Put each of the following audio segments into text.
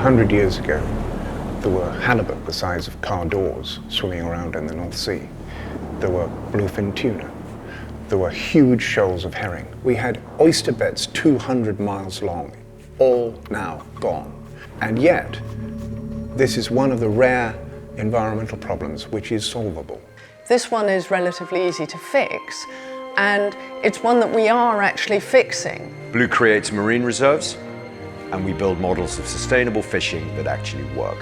100 years ago, there were halibut the size of car doors swimming around in the North Sea. There were bluefin tuna. There were huge shoals of herring. We had oyster beds 200 miles long, all now gone. And yet, this is one of the rare environmental problems which is solvable. This one is relatively easy to fix, and it's one that we are actually fixing. Blue creates marine reserves, and we build models of sustainable fishing that actually work.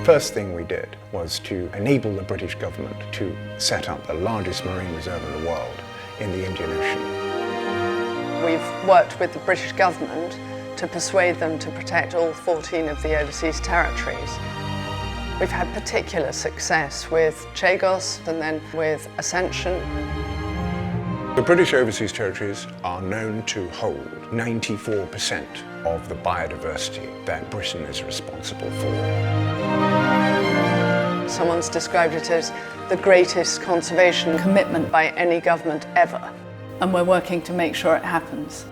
First thing we did was to enable the British government to set up the largest marine reserve in the world in the Indian Ocean. We've worked with the British government to persuade them to protect all 14 of the overseas territories. We've had particular success with Chagos and then with ASCENSION. The British overseas territories are known to hold 94% of the biodiversity that Britain is responsible for. Someone's described it as the greatest conservation commitment by any government ever, and we're working to make sure it happens.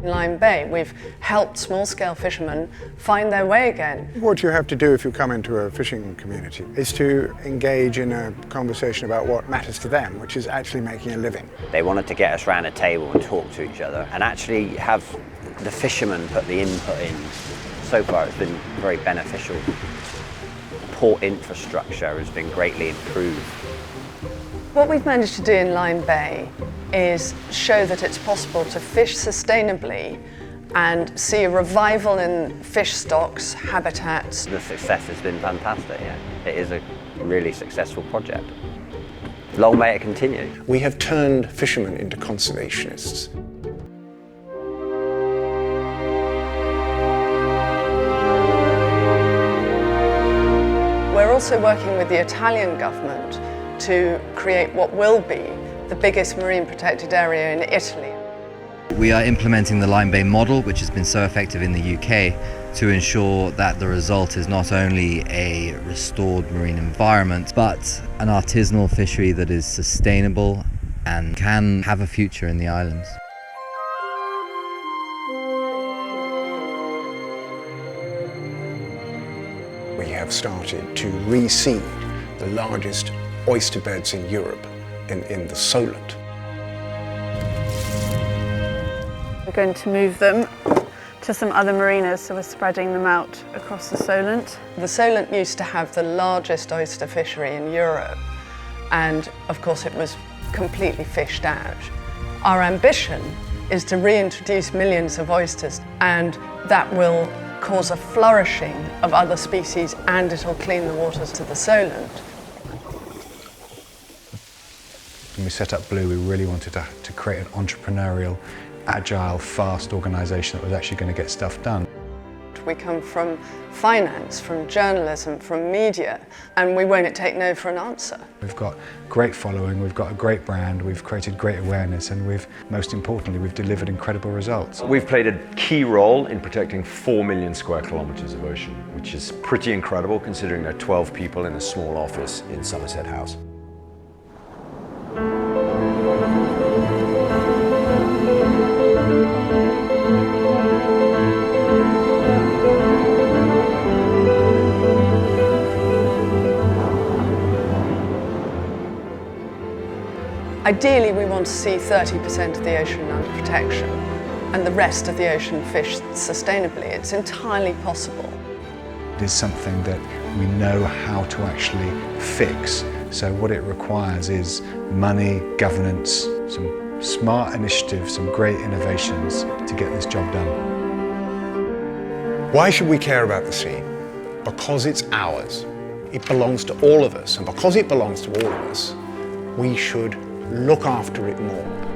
In Lyme Bay, we've helped small-scale fishermen find their way again. What you have to do if you come into a fishing community is to engage in a conversation about what matters to them, which is actually making a living. They wanted to get us around a table and talk to each other and actually have the fishermen put the input in. So far it's been very beneficial. Port infrastructure has been greatly improved. What we've managed to do in Lyme Bay is show that it's possible to fish sustainably and see a revival in fish stocks, habitats. The success has been fantastic, yeah. It is a really successful project. Long may it continue. We have turned fishermen into conservationists. We're also working with the Italian government to create what will be the biggest marine protected area in Italy. We are implementing the Lyme Bay model, which has been so effective in the UK, to ensure that the result is not only a restored marine environment, but an artisanal fishery that is sustainable and can have a future in the islands. We have started to reseed the largest oyster beds in Europe in the Solent. We're going to move them to some other marinas, so we're spreading them out across the Solent. The Solent used to have the largest oyster fishery in Europe, and of course it was completely fished out. Our ambition is to reintroduce millions of oysters, and that will cause a flourishing of other species, and it'll clean the waters to the Solent. When we set up Blue, we really wanted to create an entrepreneurial, agile, fast organisation that was actually going to get stuff done. We come from finance, from journalism, from media, and we won't take no for an answer. We've got great following, we've got a great brand, we've created great awareness, and most importantly, we've delivered incredible results. We've played a key role in protecting 4 million square kilometres of ocean, which is pretty incredible considering there are 12 people in a small office in Somerset House. Ideally, we want to see 30% of the ocean under protection and the rest of the ocean fished sustainably. It's entirely possible. It is something that we know how to actually fix. So what it requires is money, governance, some smart initiatives, some great innovations to get this job done. Why should we care about the sea? Because it's ours. It belongs to all of us, and because it belongs to all of us, we should look after it more.